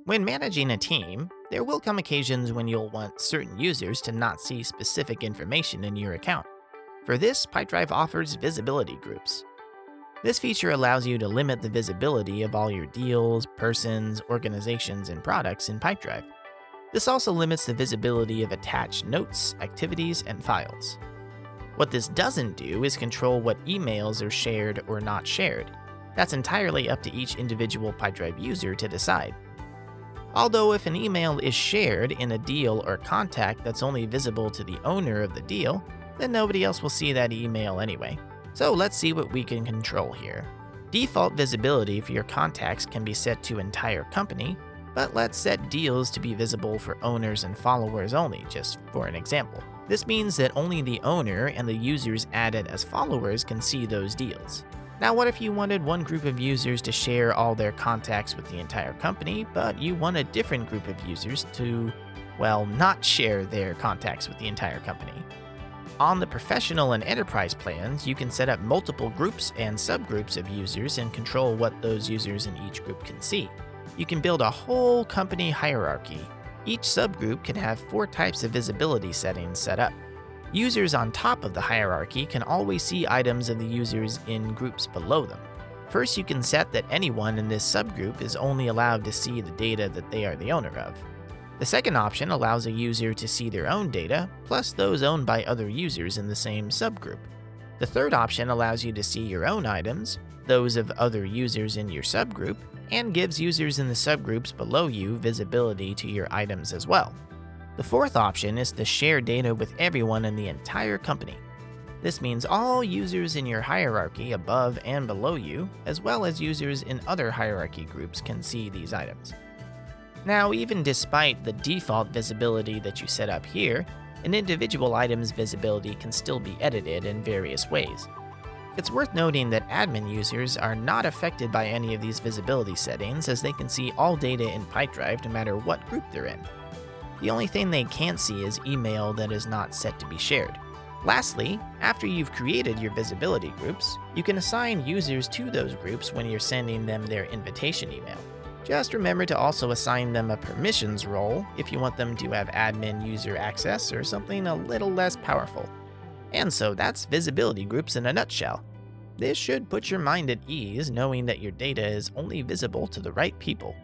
When managing a team, there will come occasions when you'll want certain users to not see specific information in your account. For this, Pipedrive offers visibility groups. This feature allows you to limit the visibility of all your deals, persons, organizations, and products in Pipedrive. This also limits the visibility of attached notes, activities, and files. What this doesn't do is control what emails are shared or not shared. That's entirely up to each individual Pipedrive user to decide. Although if an email is shared in a deal or contact that's only visible to the owner of the deal, then nobody else will see that email anyway. So let's see what we can control here. Default visibility for your contacts can be set to entire company, but let's set deals to be visible for owners and followers only, just for an example. This means that only the owner and the users added as followers can see those deals. Now, what if you wanted one group of users to share all their contacts with the entire company, but you want a different group of users to, well, not share their contacts with the entire company? On the professional and enterprise plans, you can set up multiple groups and subgroups of users and control what those users in each group can see. You can build a whole company hierarchy. Each subgroup can have 4 types of visibility settings set up. Users on top of the hierarchy can always see items of the users in groups below them. First, you can set that anyone in this subgroup is only allowed to see the data that they are the owner of. The second option allows a user to see their own data, plus those owned by other users in the same subgroup. The third option allows you to see your own items, those of other users in your subgroup, and gives users in the subgroups below you visibility to your items as well. The fourth option is to share data with everyone in the entire company. This means all users in your hierarchy above and below you, as well as users in other hierarchy groups, can see these items. Now, even despite the default visibility that you set up here, an individual item's visibility can still be edited in various ways. It's worth noting that admin users are not affected by any of these visibility settings, as they can see all data in Pipedrive no matter what group they're in. The only thing they can't see is email that is not set to be shared. Lastly, after you've created your visibility groups, you can assign users to those groups when you're sending them their invitation email. Just remember to also assign them a permissions role if you want them to have admin user access or something a little less powerful. And so that's visibility groups in a nutshell. This should put your mind at ease knowing that your data is only visible to the right people.